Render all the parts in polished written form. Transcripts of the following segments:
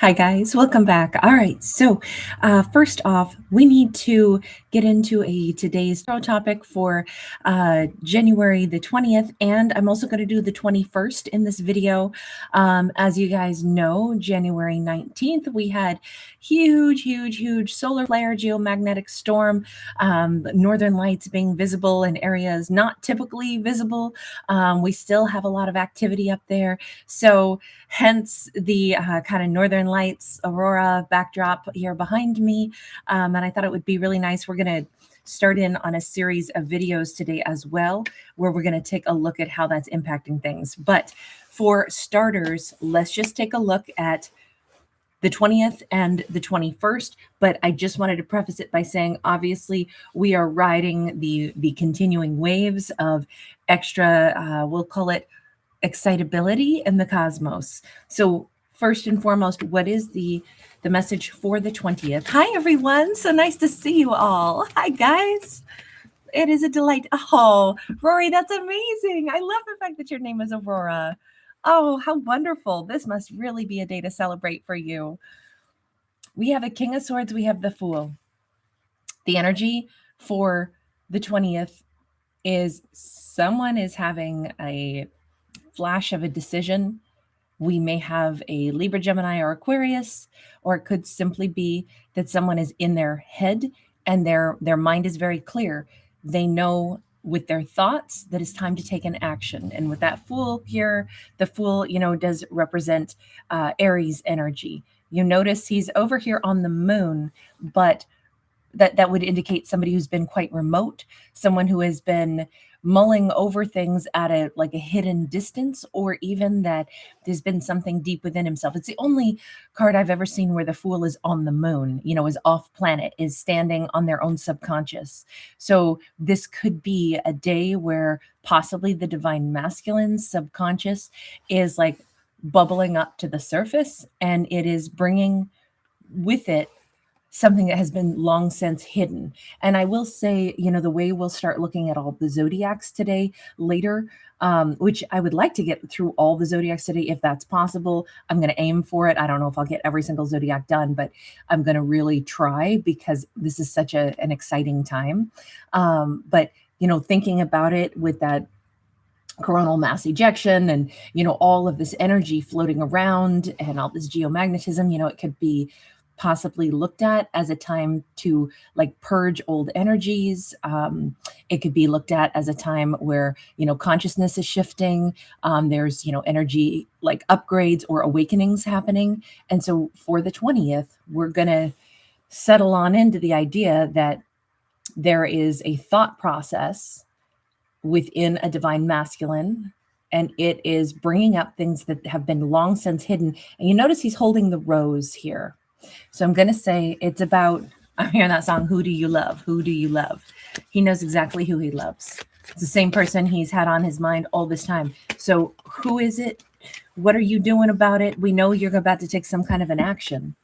Hi, guys. Welcome back. All right. So, first off, we need to get into today's tarot topic for January the 20th. And I'm also going to do the 21st in this video. As you guys know, January 19th, we had huge solar flare, geomagnetic storm, northern lights being visible in areas not typically visible. We still have a lot of activity up there. So, hence the kind of northern lights aurora backdrop here behind me. And I thought it would be really nice. We're going to start in on a series of videos today as well, where we're going to take a look at how that's impacting things. But for starters, let's just take a look at the 20th and the 21st. But I just wanted to preface it by saying, obviously, we are riding the continuing waves of extra, we'll call it excitability in the cosmos. So first and foremost, what is the message for the 20th? Hi, everyone. So nice to see you all. Hi, guys. It is a delight. Oh, Rory, that's amazing. I love the fact that your name is Aurora. Oh, how wonderful. This must really be a day to celebrate for you. We have a King of Swords. We have the Fool. The energy for the 20th is someone is having a flash of a decision. We may have a Libra, Gemini, or Aquarius, or it could simply be that someone is in their head and their mind is very clear. They know with their thoughts that it's time to take an action. And with that Fool here, the Fool, does represent Aries energy. You notice he's over here on the moon, but that would indicate somebody who's been quite remote, someone who has been mulling over things at a hidden distance, or even that there's been something deep within himself. It's the only card I've ever seen where the Fool is on the moon, is off planet, is standing on their own subconscious. So this could be a day where possibly the divine masculine subconscious is like bubbling up to the surface, and it is bringing with it something that has been long since hidden. And I will say, the way we'll start looking at all the zodiacs today later, which I would like to get through all the zodiacs today if that's possible. I'm going to aim for it. I don't know if I'll get every single zodiac done, but I'm going to really try because this is such an exciting time. But thinking about it with that coronal mass ejection and all of this energy floating around and all this geomagnetism, it could be possibly looked at as a time to purge old energies. It could be looked at as a time where consciousness is shifting. There's energy upgrades or awakenings happening. And so for the 20th, we're gonna settle on into the idea that there is a thought process within a divine masculine, and it is bringing up things that have been long since hidden. And you notice he's holding the rose here. So I'm going to say it's about, I'm hearing that song, Who Do You Love? Who Do You Love? He knows exactly who he loves. It's the same person he's had on his mind all this time. So who is it? What are you doing about it? We know you're about to take some kind of an action.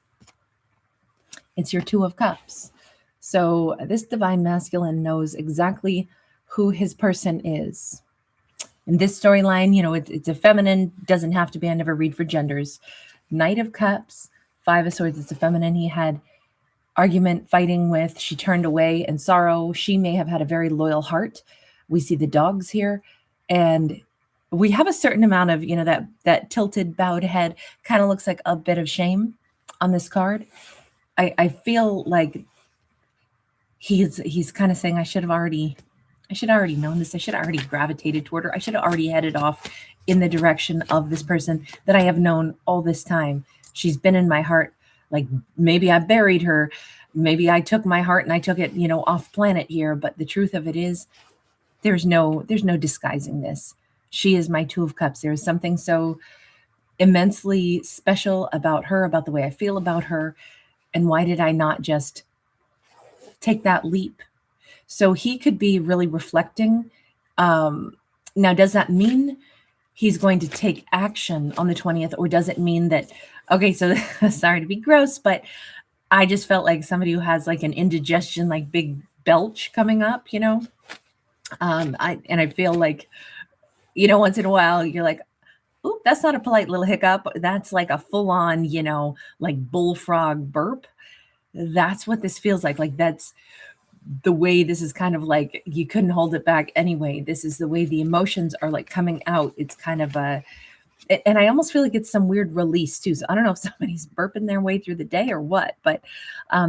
It's your Two of Cups. So this divine masculine knows exactly who his person is. In this storyline, it's a feminine, doesn't have to be, I never read for genders. Knight of Cups, Five of Swords, it's a feminine he had argument fighting with. She turned away in sorrow. She may have had a very loyal heart. We see the dogs here. And we have a certain amount of, that tilted, bowed head kind of looks like a bit of shame on this card. I feel like he's kind of saying, I should have already known this. I should have already gravitated toward her. I should have already headed off in the direction of this person that I have known all this time. She's been in my heart. Maybe I buried her. Maybe I took my heart and I took it, off planet here. But the truth of it is there's no disguising this. She is my Two of Cups. There is something so immensely special about her, about the way I feel about her. And why did I not just take that leap? So he could be really reflecting. Now, does that mean he's going to take action on the 20th? Or does it mean that, okay, so sorry to be gross, but I just felt like somebody who has an indigestion, big belch coming up, I feel like, once in a while you're like, Oop, that's not a polite little hiccup. That's like a full on, like bullfrog burp. That's what this feels like. Like that's the way this is kind of like you couldn't hold it back anyway. This is the way the emotions are like coming out. It's kind of and I almost feel like it's some weird release too. So I don't know if somebody's burping their way through the day or what, but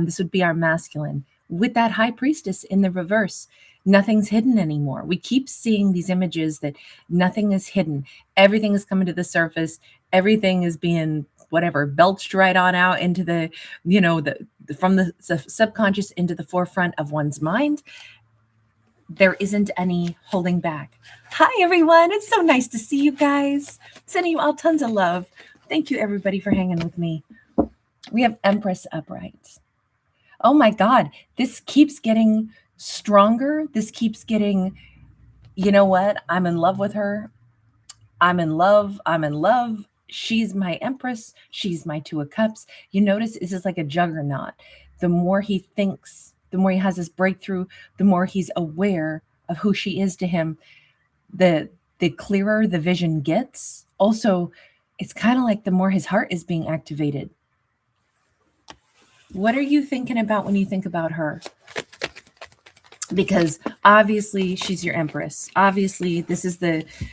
this would be our masculine. With that high priestess in the reverse, nothing's hidden anymore. We keep seeing these images that nothing is hidden. Everything is coming to the surface. Everything is being whatever belched right on out into the, from the subconscious into the forefront of one's mind. There isn't any holding back. Hi, everyone. It's so nice to see you guys. Sending you all tons of love. Thank you, everybody, for hanging with me. We have Empress upright. Oh, my God. This keeps getting stronger. This keeps getting, you know what? I'm in love with her. I'm in love. I'm in love. She's my Empress. She's my Two of Cups. You notice this is like a juggernaut. The more he thinks, the more he has this breakthrough, the more he's aware of who she is to him, the clearer the vision gets. Also, it's kind of like the more his heart is being activated. What are you thinking about when you think about her? Because obviously she's your Empress. Obviously, this is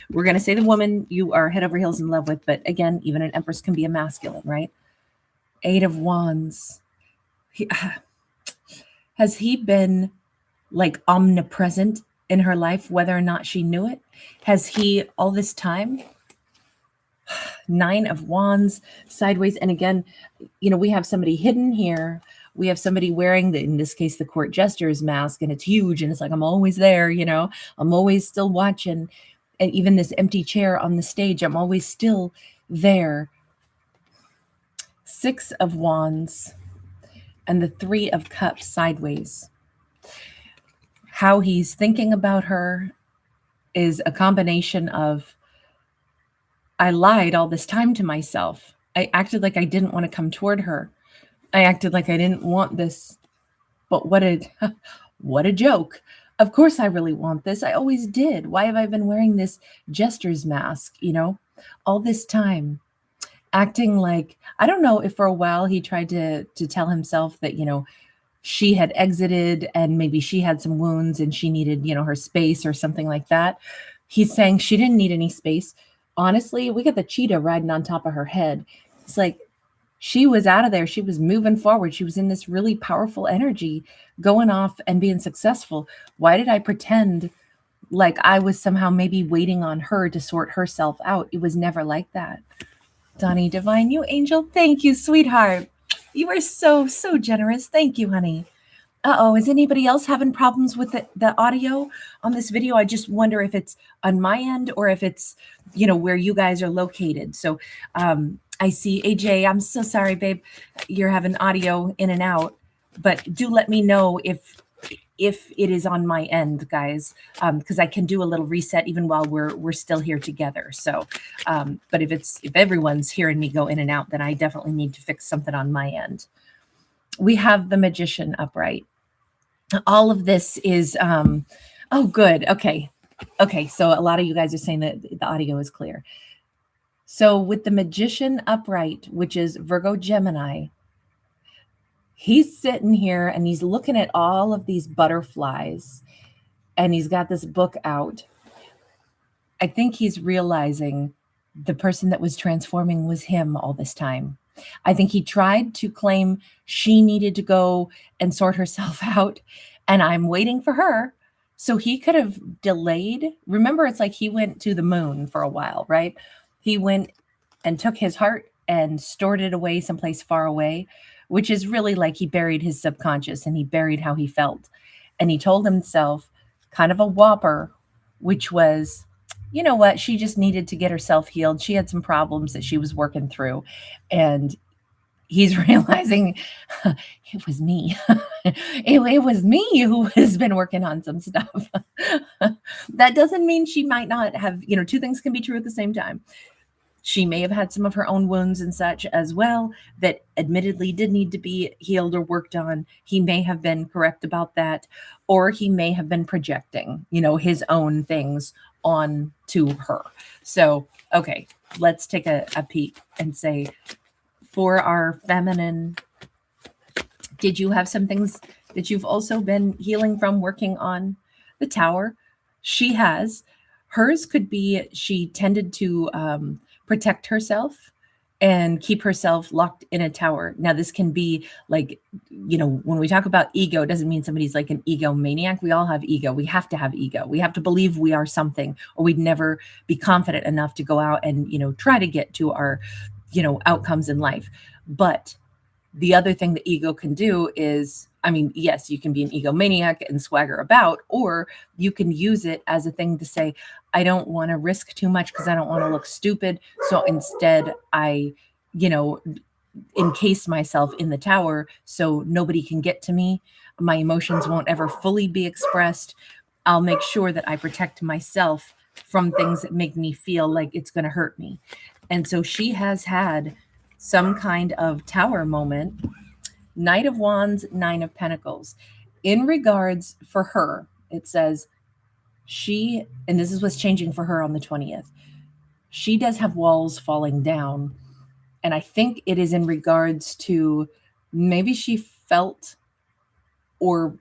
we're going to say the woman you are head over heels in love with. But again, even an Empress can be a masculine, right? Eight of Wands. Has he been like omnipresent in her life, whether or not she knew it? Has he all this time? Nine of Wands sideways. And again, we have somebody hidden here. We have somebody wearing in this case, the court jester's mask, and it's huge. And it's like, I'm always there, I'm always still watching. And even this empty chair on the stage, I'm always still there. Six of Wands and the Three of Cups sideways. How he's thinking about her is a combination of, I lied all this time to myself. I acted like I didn't want to come toward her. I acted like I didn't want this. But what a joke. Of course I really want this. I always did. Why have I been wearing this jester's mask, all this time? Acting like, I don't know if for a while he tried to tell himself that, she had exited and maybe she had some wounds and she needed, her space or something like that. He's saying she didn't need any space. Honestly, we got the cheetah riding on top of her head. It's like she was out of there. She was moving forward. She was in this really powerful energy going off and being successful. Why did I pretend like I was somehow maybe waiting on her to sort herself out? It was never like that. Donnie Divine, you angel. Thank you, sweetheart. You are so, so generous. Thank you, honey. Uh-oh, is anybody else having problems with the audio on this video? I just wonder if it's on my end or if it's, where you guys are located. So I see AJ, I'm so sorry, babe. You're having audio in and out, but do let me know if it is on my end, guys, because I can do a little reset even while we're still here together. So, but if everyone's hearing me go in and out, then I definitely need to fix something on my end. We have the Magician upright. All of this is, oh, good. Okay. So a lot of you guys are saying that the audio is clear. So with the Magician upright, which is Virgo Gemini, he's sitting here and he's looking at all of these butterflies and he's got this book out. I think he's realizing the person that was transforming was him all this time. I think he tried to claim she needed to go and sort herself out, and I'm waiting for her. So he could have delayed. Remember, it's like he went to the moon for a while, right? He went and took his heart and stored it away someplace far away, which is really like he buried his subconscious and he buried how he felt. And he told himself kind of a whopper, which was, you know what? She just needed to get herself healed. She had some problems that she was working through. And he's realizing it was me. it was me who has been working on some stuff. That doesn't mean she might not have, two things can be true at the same time. She may have had some of her own wounds and such as well that admittedly did need to be healed or worked on. He may have been correct about that, or he may have been projecting, his own things on to her. So, okay, let's take a peek and say, for our feminine, did you have some things that you've also been healing from, working on? The Tower, she has. Hers could be she tended to protect herself and keep herself locked in a tower. Now, this can be like, when we talk about ego, it doesn't mean somebody's like an egomaniac. We all have ego. We have to have ego. We have to believe we are something, or we'd never be confident enough to go out and, try to get to our, outcomes in life. But the other thing the ego can do is, yes, you can be an egomaniac and swagger about, or you can use it as a thing to say, I don't want to risk too much because I don't want to look stupid. So instead, I, encase myself in the tower so nobody can get to me. My emotions won't ever fully be expressed. I'll make sure that I protect myself from things that make me feel like it's going to hurt me. And so she has had some kind of tower moment. Knight of Wands, Nine of Pentacles. In regards for her, it says she, and this is what's changing for her on the 20th, she does have walls falling down. And I think it is in regards to maybe she felt or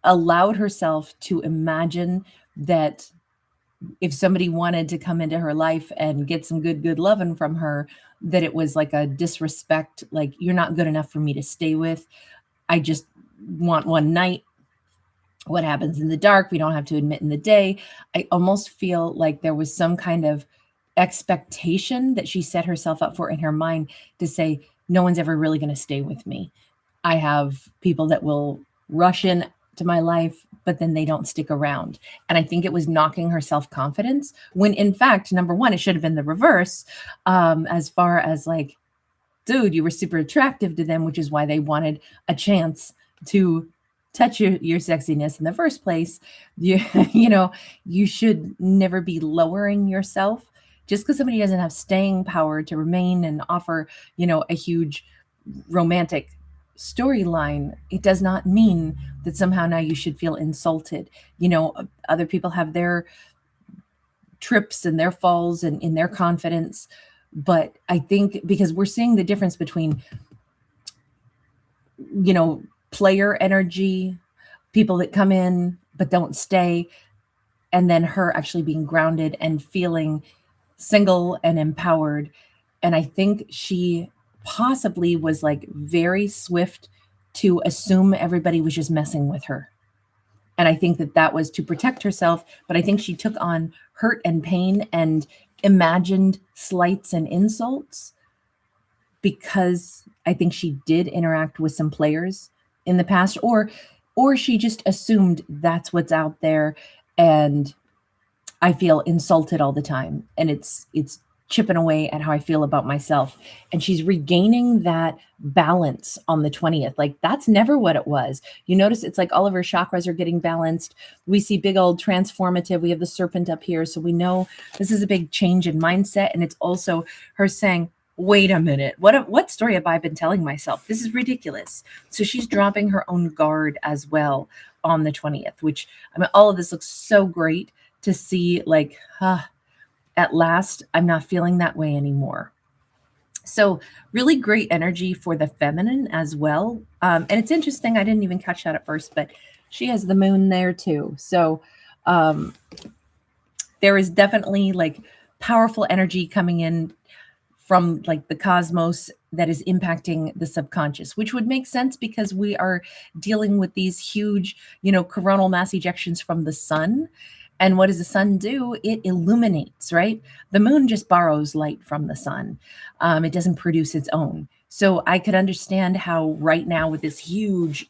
allowed herself to imagine that if somebody wanted to come into her life and get some good loving from her, that it was like a disrespect, like, you're not good enough for me to stay with. I just want one night. What happens in the dark, we don't have to admit in the day. I almost feel like there was some kind of expectation that she set herself up for in her mind to say, no one's ever really going to stay with me. I have people that will rush in to my life, but then they don't stick around. And I think it was knocking her self-confidence, when in fact, number one, it should have been the reverse, as far as like, dude, you were super attractive to them, which is why they wanted a chance to touch your sexiness in the first place. You should never be lowering yourself just because somebody doesn't have staying power to remain and offer, a huge romantic storyline. It does not mean that somehow now you should feel insulted. Other people have their trips and their falls and in their confidence. But I think because we're seeing the difference between, player energy, people that come in but don't stay, and then her actually being grounded and feeling single and empowered. And I think she possibly was like very swift to assume everybody was just messing with her. And I think that was to protect herself, but I think she took on hurt and pain and imagined slights and insults, because I think she did interact with some players in the past, or she just assumed that's what's out there, and I feel insulted all the time, and it's chipping away at how I feel about myself. And she's regaining that balance on the 20th. Like, that's never what it was. You notice it's like all of her chakras are getting balanced. We see big old transformative. We have the serpent up here. So we know this is a big change in mindset. And it's also her saying, wait a minute, what story have I been telling myself? This is ridiculous. So she's dropping her own guard as well on the 20th, which, all of this looks so great to see, like, at last, I'm not feeling that way anymore. So really great energy for the feminine as well. And it's interesting, I didn't even catch that at first, but she has the moon there too. So there is definitely like powerful energy coming in from like the cosmos that is impacting the subconscious, which would make sense because we are dealing with these huge, coronal mass ejections from the sun. And what does the sun do? It illuminates, right? The moon just borrows light from the sun. It doesn't produce its own. So I could understand how right now with this huge,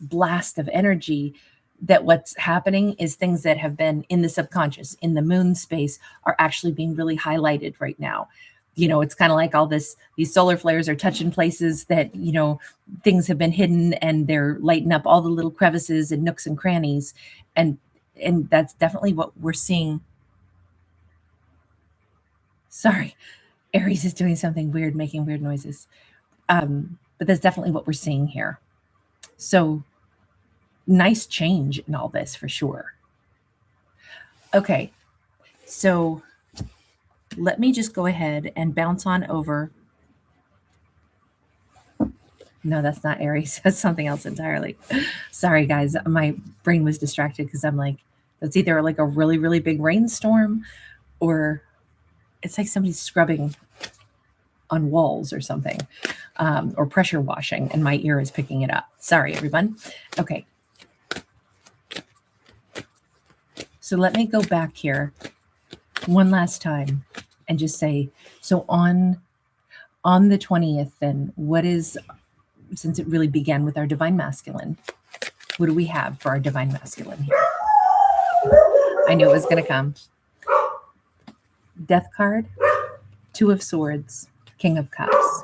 blast of energy, that what's happening is things that have been in the subconscious, in the moon space, are actually being really highlighted right now. It's kind of like all these solar flares are touching places that, things have been hidden, and they're lighting up all the little crevices and nooks and crannies. And that's definitely what we're seeing. Sorry, Aries is doing something weird, making weird noises. But that's definitely what we're seeing here. So nice change in all this for sure. Okay, so let me just go ahead and bounce on over. No, that's not Aries. That's something else entirely. Sorry, guys. My brain was distracted because I'm like, that's either like a really, really big rainstorm or it's like somebody's scrubbing on walls or something, or pressure washing, and my ear is picking it up. Sorry, everyone. Okay. So let me go back here one last time and just say, so on the 20th, then what is, since it really began with our divine masculine, what do we have for our divine masculine here? I knew it was going to come. Death card, Two of Swords, King of Cups.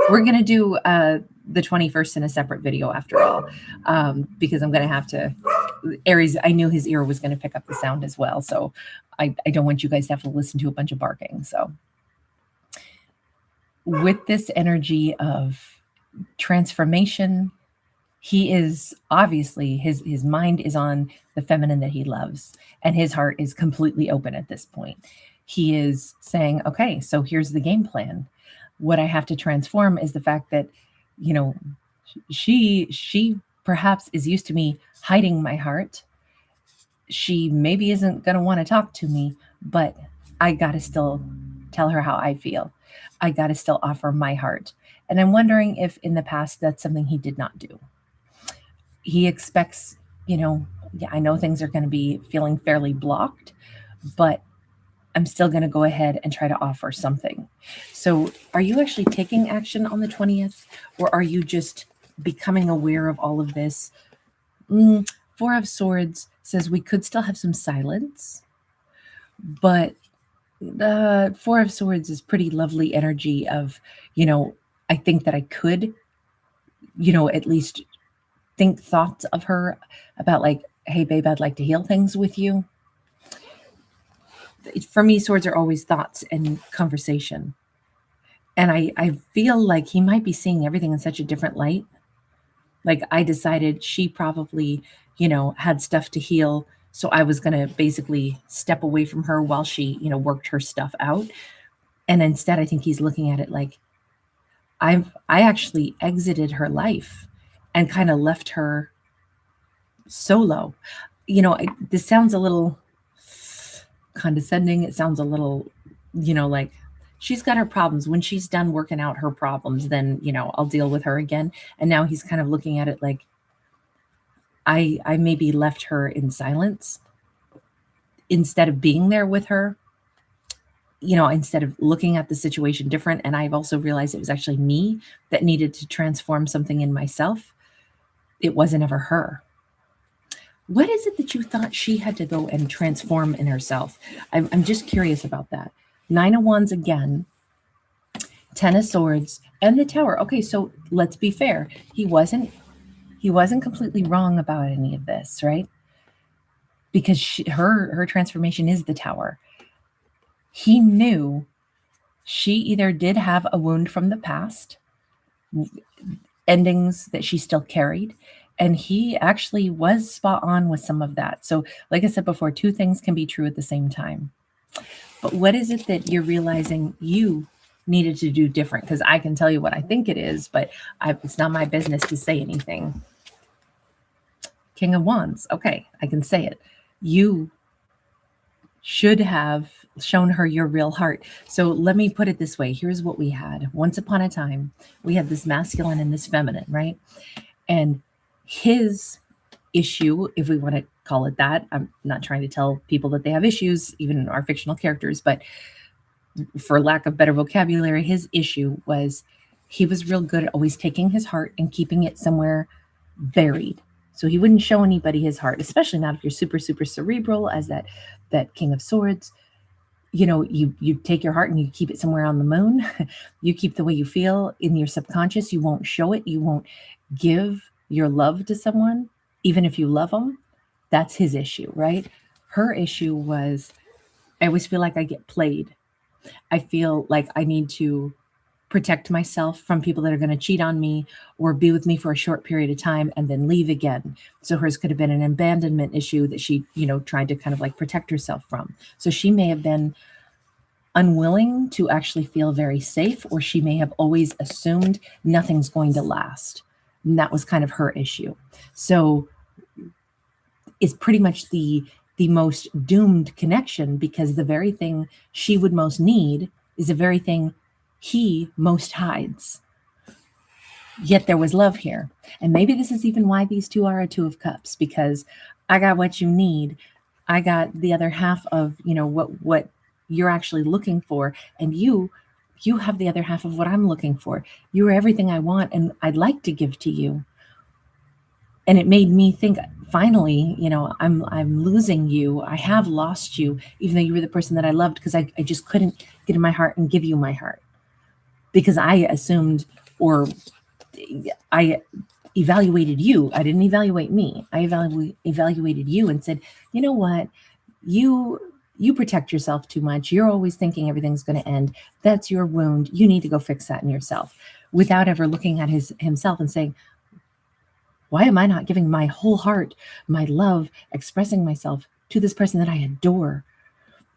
We're going to do the 21st in a separate video after all, because I'm going to have to, Aries, I knew his ear was going to pick up the sound as well. So I don't want you guys to have to listen to a bunch of barking. So with this energy of transformation, he is obviously, his mind is on the feminine that he loves, and his heart is completely open at this point. He is saying, okay, so here's the game plan. What I have to transform is the fact that, you know, she perhaps is used to me hiding my heart. She maybe isn't going to want to talk to me, but I got to still tell her how I feel. I got to still offer my heart. And I'm wondering if in the past that's something he did not do. He expects, yeah, I know things are going to be feeling fairly blocked, but I'm still going to go ahead and try to offer something. So are you actually taking action on the 20th, or are you just becoming aware of all of this? Four of Swords says we could still have some silence, but the Four of Swords is pretty lovely energy of, I think that I could, at least think thoughts of her about like, hey, babe, I'd like to heal things with you. For me, swords are always thoughts and conversation. And I feel like he might be seeing everything in such a different light. Like I decided she probably, had stuff to heal. So I was going to basically step away from her while she, worked her stuff out. And instead, I think he's looking at it like I actually exited her life and kind of left her solo. This sounds a little condescending. It sounds a little, like she's got her problems. When she's done working out her problems, then, I'll deal with her again. And now he's kind of looking at it like I maybe left her in silence instead of being there with her, instead of looking at the situation different. And I've also realized it was actually me that needed to transform something in myself. It wasn't ever her. What is it that you thought she had to go and transform in herself? I'm just curious about that. Nine of Wands again, 10 of Swords, and the Tower. Okay, so let's be fair. He wasn't completely wrong about any of this, right? Because her transformation is the Tower. He knew she either did have a wound from the past, endings that she still carried, and he actually was spot on with some of that. So like I said before, two things can be true at the same time. But what is it that you're realizing you needed to do different? Because I can tell you what I think it is, but it's not my business to say anything. King of Wands. Okay, I can say it. You should have shown her your real heart. So let me put it this way. Here's what we had. Once upon a time, we had this masculine and this feminine, right? And his issue, if we want to call it that, I'm not trying to tell people that they have issues, even our fictional characters, but for lack of better vocabulary, his issue was he was real good at always taking his heart and keeping it somewhere buried. So he wouldn't show anybody his heart, especially not if you're super, super cerebral as that King of Swords. You take your heart and you keep it somewhere on the moon. You keep the way you feel in your subconscious. You won't show it. You won't give your love to someone, even if you love them. That's his issue, right? Her issue was, I always feel like I get played. I feel like I need to protect myself from people that are going to cheat on me or be with me for a short period of time and then leave again. So hers could have been an abandonment issue that she, tried to kind of like protect herself from. So she may have been unwilling to actually feel very safe, or she may have always assumed nothing's going to last. And that was kind of her issue. So it's pretty much the most doomed connection, because the very thing she would most need is the very thing he most hides. Yet there was love here. And maybe this is even why these two are a Two of Cups, because I got what you need. I got the other half of, what you're actually looking for. And you have the other half of what I'm looking for. You are everything I want and I'd like to give to you. And it made me think, finally, I'm losing you. I have lost you, even though you were the person that I loved, because I just couldn't get in my heart and give you my heart. Because I assumed, or I evaluated you. I didn't evaluate me. I evaluated you and said, you know what? You protect yourself too much. You're always thinking everything's going to end. That's your wound. You need to go fix that in yourself, without ever looking at himself and saying, why am I not giving my whole heart, my love, expressing myself to this person that I adore?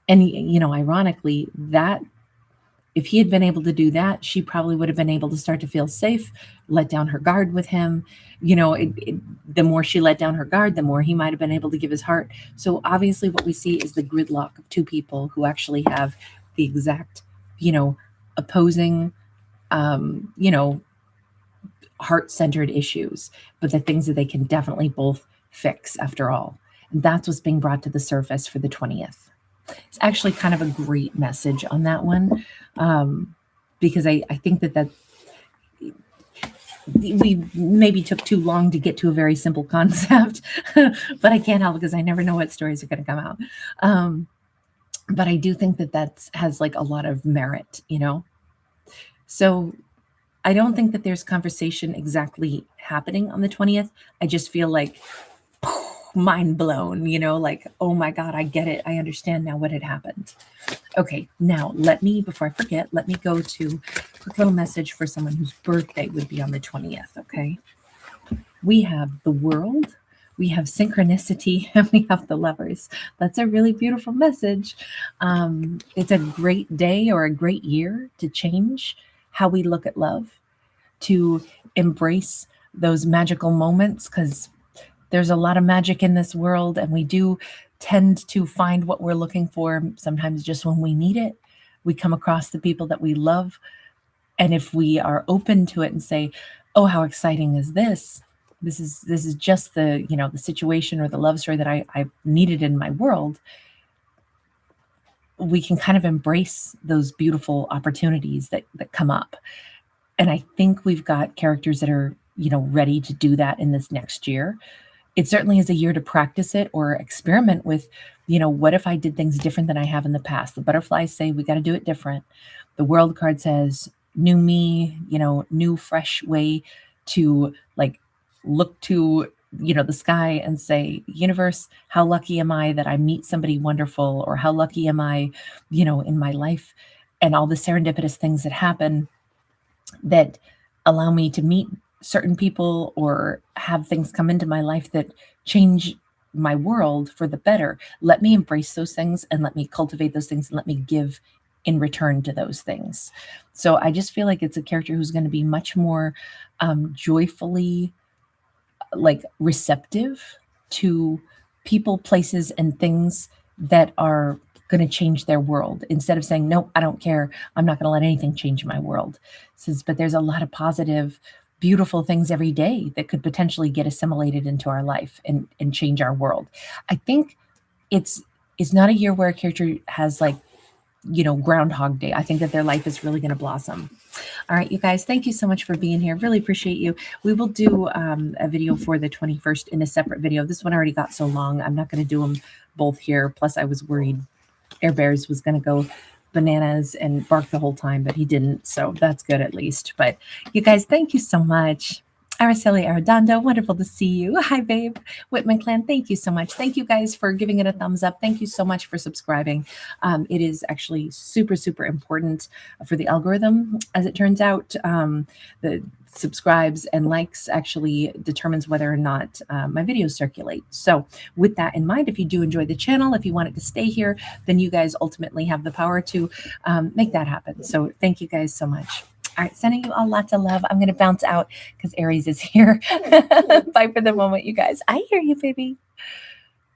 And, ironically, that if he had been able to do that, she probably would have been able to start to feel safe, let down her guard with him. The more she let down her guard, the more he might have been able to give his heart. So obviously what we see is the gridlock of two people who actually have the exact, opposing, heart-centered issues, but the things that they can definitely both fix after all. And that's what's being brought to the surface for the 20th. It's actually kind of a great message on that one, because I think that we maybe took too long to get to a very simple concept, but I can't help it because I never know what stories are going to come out. But I do think that has like a lot of merit, So I don't think that there's conversation exactly happening on the 20th. I just feel like mind blown, like, oh my God, I get it. I understand now what had happened. Okay, now before I forget, let me go to a quick little message for someone whose birthday would be on the 20th, okay? We have the World, we have synchronicity, and we have the Lovers. That's a really beautiful message. It's a great day or a great year to change how we look at love, to embrace those magical moments, because there's a lot of magic in this world, and we do tend to find what we're looking for sometimes just when we need it. We come across the people that we love, and if we are open to it and say, oh, how exciting is this? This is just the, the situation or the love story that I needed in my world. We can kind of embrace those beautiful opportunities that come up. And I think we've got characters that are, ready to do that in this next year. It certainly is a year to practice it or experiment with, what if I did things different than I have in the past? The butterflies say we got to do it different. The World card says new me, new fresh way to like look to, the sky and say, universe, how lucky am I that I meet somebody wonderful? Or how lucky am I, in my life, and all the serendipitous things that happen that allow me to meet certain people or have things come into my life that change my world for the better. Let me embrace those things and let me cultivate those things and let me give in return to those things. So I just feel like it's a character who's going to be much more joyfully like receptive to people, places, and things that are going to change their world, instead of saying, nope, I don't care. I'm not going to let anything change my world. But there's a lot of positive, beautiful things every day that could potentially get assimilated into our life and change our world. I think it's not a year where a character has like, Groundhog Day. I think that their life is really going to blossom. All right, you guys, thank you so much for being here. Really appreciate you. We will do a video for the 21st in a separate video. This one already got so long. I'm not going to do them both here. Plus, I was worried Air Bears was going to go bananas and bark the whole time, but he didn't. So that's good at least. But you guys, thank you so much. Araceli Arredondo, wonderful to see you. Hi, babe. Whitman Clan, thank you so much. Thank you guys for giving it a thumbs up. Thank you so much for subscribing. It is actually super, super important for the algorithm. As it turns out, the subscribes and likes actually determines whether or not my videos circulate. So with that in mind, if you do enjoy the channel, if you want it to stay here, then you guys ultimately have the power to make that happen. So thank you guys so much. All right, sending you all lots of love. I'm going to bounce out because Aries is here. Bye for the moment, you guys. I hear you, baby.